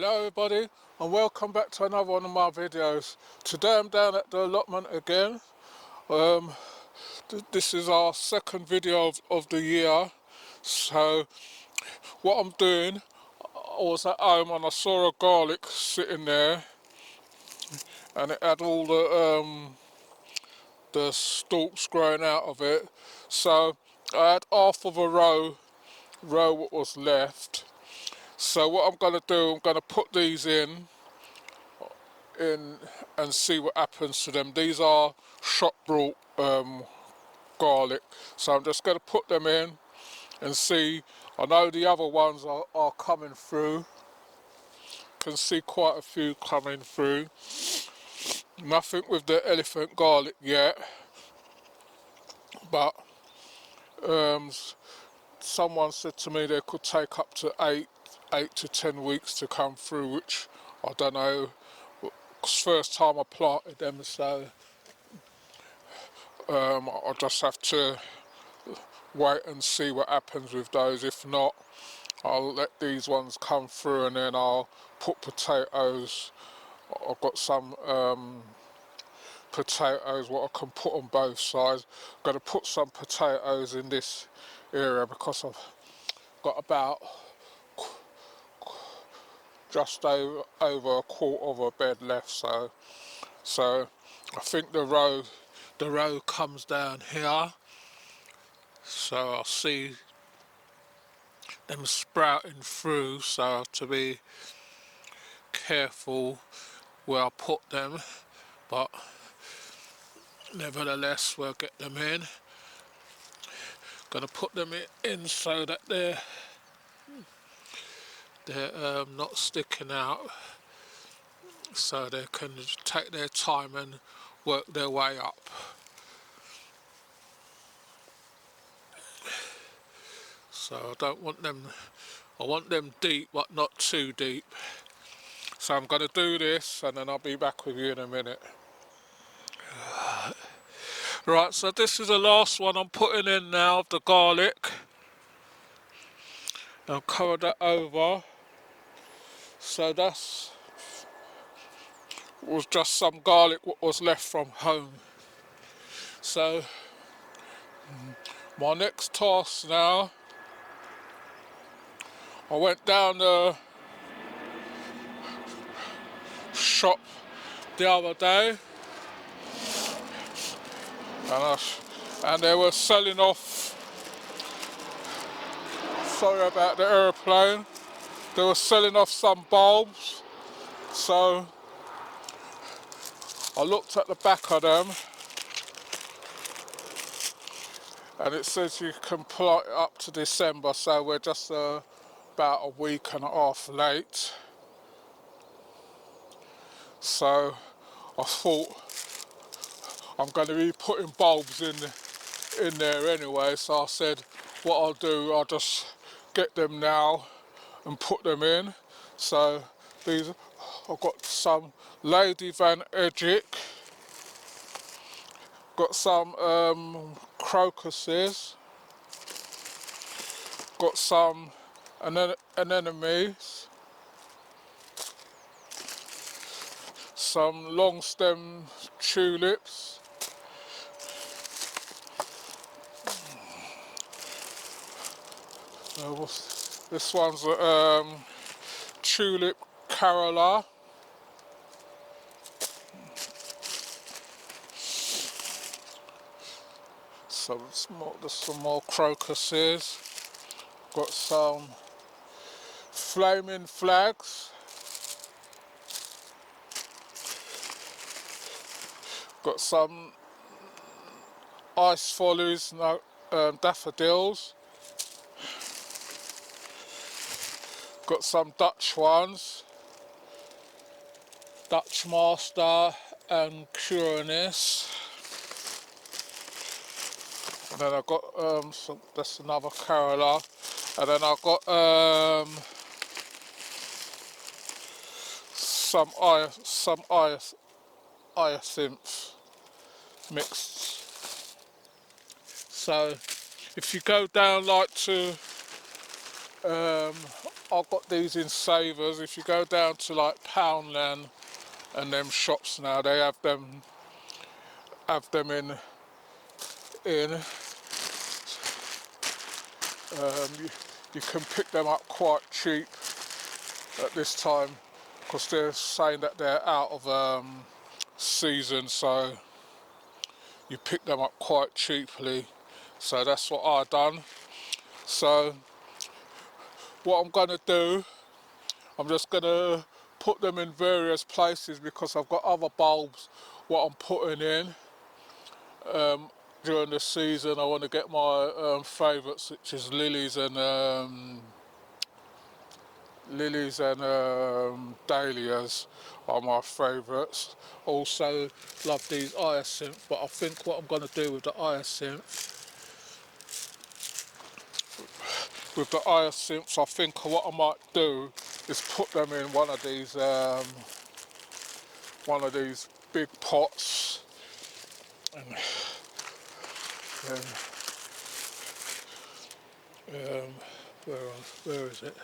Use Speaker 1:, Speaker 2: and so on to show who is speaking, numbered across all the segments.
Speaker 1: Hello everybody and welcome back to another one of my videos. Today I'm down at the allotment again. This is our second video of the year. So what I'm doing, I was at home and I saw a garlic sitting there and it had all the stalks growing out of it. So I had half of a row what was left. So what I'm going to do, I'm going to put these in and see what happens to them. These are shop brought garlic, so I'm just going to put them in and see. I know the other ones are coming through. Can see quite a few coming through. Nothing with the elephant garlic yet, but someone said to me they could take up to 8 to 10 weeks to come through, which I don't know. It's the first time I planted them, so I'll just have to wait and see what happens with those. If not, I'll let these ones come through and then I'll put potatoes. I've got some potatoes what I can put on both sides. I'm going to put some potatoes in this area because I've got about just over a quarter of a bed left, so I think the row comes down here, so I'll see them sprouting through, so I have to be careful where I put them, but nevertheless we'll get them in. Gonna put them in so that they're not sticking out, so they can take their time and work their way up. So I don't want them, I want them deep but not too deep. So I'm going to do this and then I'll be back with you in a minute. Right, so this is the last one I'm putting in now of the garlic. I'll cover that over. So that's was just some garlic what was left from home. So my next task now, I went down the shop the other day and they were selling off, sorry about the aeroplane, they were selling off some bulbs. So I looked at the back of them and it says you can plant it up to December, so we're just about a week and a half late. So I thought I'm going to be putting bulbs in there anyway, so I said what I'll do, I'll just get them now and put them in. So these, I've got some Lady Van Edgic, got some crocuses, got some anemones, some long stem tulips, this one's tulip Carola, so there's some more crocuses, got some flaming flags, got some ice follies, daffodils, got some Dutch ones, Dutch Master and Curious. And then I've got that's another Carola, and then I've got some hyacinth mixed. So if you go down like to I've got these in savers. If you go down to like Poundland and them shops now, they have them in. You can pick them up quite cheap at this time because they're saying that they're out of season, so you pick them up quite cheaply. So that's what I done. So what I'm gonna do, I'm just gonna put them in various places because I've got other bulbs what I'm putting in during the season. I want to get my favourites, which is lilies and dahlias are my favourites. Also love these hyacinths, but I think what I'm going to do with the hyacinths, I think what I might do is put them in one of these big pots, and where is it?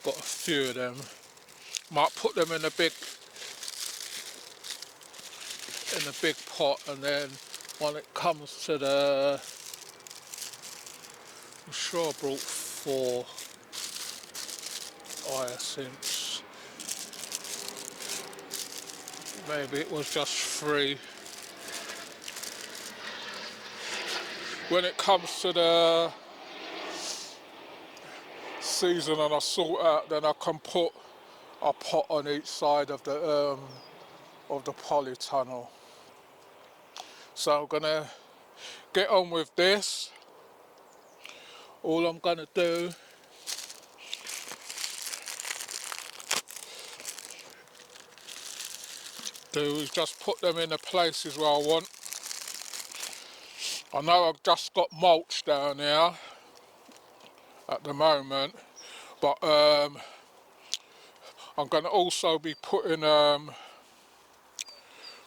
Speaker 1: Got a few of them. Might put them in a big pot, and then when it comes to I'm sure I brought 4 hyacinths. Maybe it was just 3. When it comes to the season and I sort out, then I can put a pot on each side of the polytunnel. So I'm gonna get on with this. All I'm gonna do is just put them in the places where I want. I know I've just got mulch down here at the moment, but I'm going to also be putting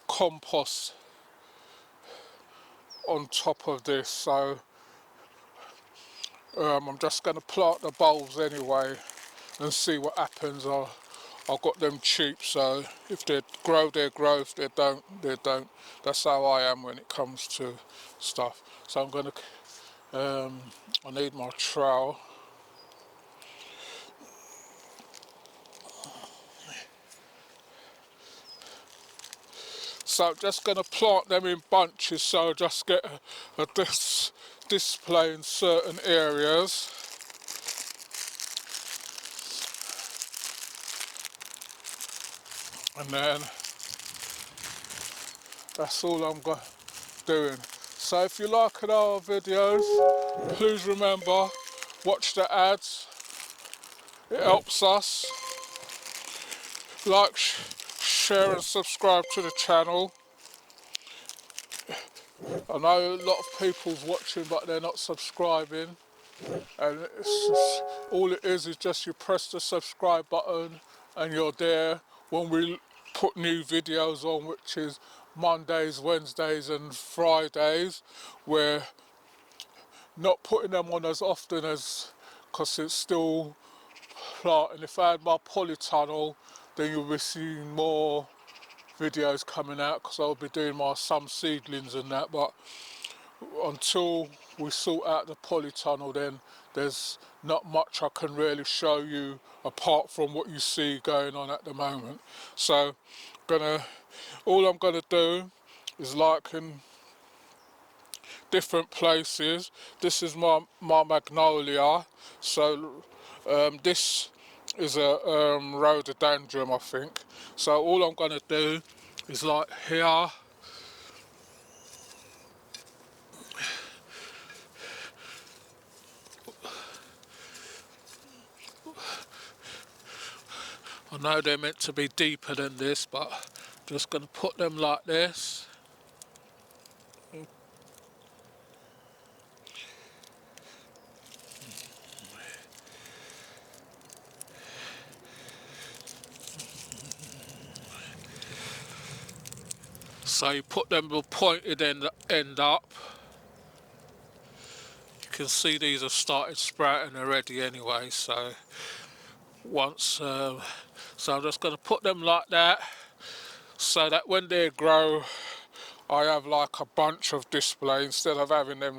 Speaker 1: compost on top of this, so I'm just going to plant the bulbs anyway and see what happens. I've got them cheap, so if they grow, they grow. If they don't, they don't. That's how I am when it comes to stuff. So I'm going to, I need my trowel. So I'm just going to plant them in bunches, so I'll just get a display in certain areas. And then that's all I'm doing. So if you like our videos, please remember, watch the ads. It helps us. Like, share and subscribe to the channel. I know a lot of people's watching but they're not subscribing, and it's just, all it is just you press the subscribe button and you're there when we put new videos on, which is Mondays, Wednesdays and Fridays. We're not putting them on as often as, because it's still planting. If I had my polytunnel, then you'll be seeing more videos coming out, because I'll be doing some seedlings and that, but until we sort out the polytunnel, then there's not much I can really show you apart from what you see going on at the moment. So all I'm gonna do is like in different places. This is my magnolia, so this is a rhododendron, I think. So all I'm gonna do is like here, I know they're meant to be deeper than this, but I'm just going to put them like this. So you put them with pointed end up. You can see these have started sprouting already anyway, so so I'm just going to put them like that, so that when they grow I have like a bunch of display instead of having them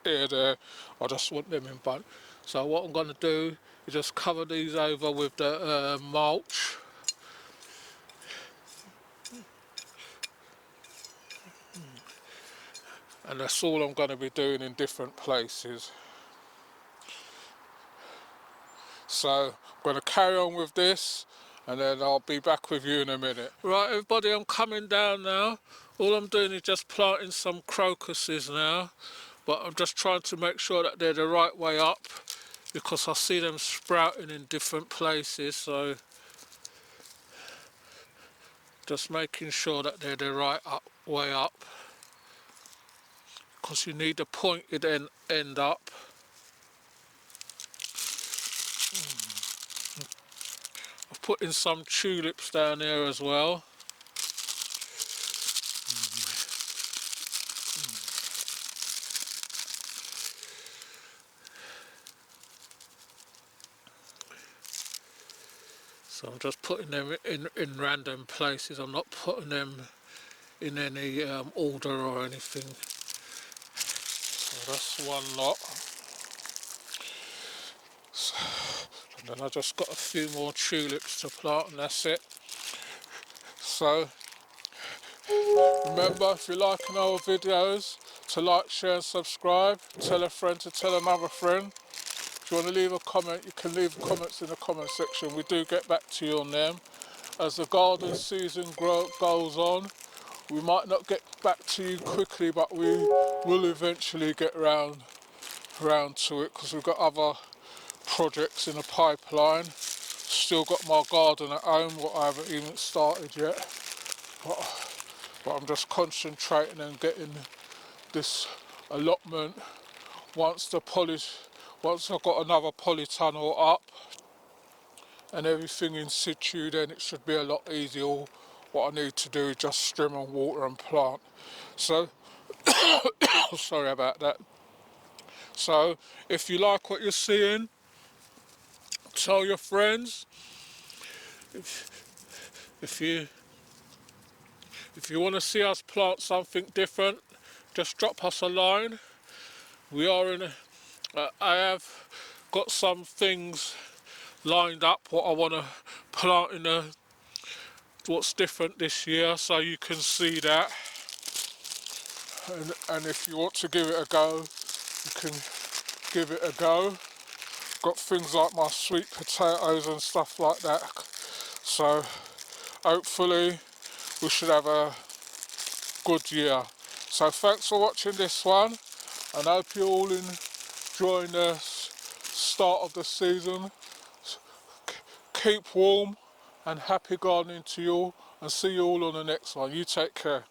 Speaker 1: here there. I just want them in bunch. So what I'm going to do is just cover these over with the mulch. And that's all I'm going to be doing in different places. So I'm going to carry on with this and then I'll be back with you in a minute. Right everybody, I'm coming down now. All I'm doing is just planting some crocuses now, but I'm just trying to make sure that they're the right way up because I see them sprouting in different places, so just making sure that they're the right way up, because you need a pointed end up. I've put in some tulips down there as well. So I'm just putting them in random places. I'm not putting them in any order or anything. So that's one lot. So, and then I just got a few more tulips to plant and that's it. So remember, if you're liking our videos, to like, share and subscribe. Tell a friend to tell another friend. If you want to leave a comment, you can leave comments in the comment section. We do get back to you on them. As the garden season goes on, we might not get back to you quickly, but we will eventually get round to it because we've got other projects in the pipeline. Still got my garden at home, what I haven't even started yet. But I'm just concentrating on getting this allotment. Once I've got another polytunnel up and everything in situ, then it should be a lot easier. What I need to do is just strim and water and plant. So, sorry about that. So, if you like what you're seeing, tell your friends. If you want to see us plant something different, just drop us a line. We are in I have got some things lined up what I want to plant in what's different this year, so you can see that. And if you want to give it a go, you can give it a go. Got things like my sweet potatoes and stuff like that. So hopefully we should have a good year. So thanks for watching this one, and I hope you're all enjoying the start of the season. Keep warm and happy gardening to you all, and see you all on the next one. You take care.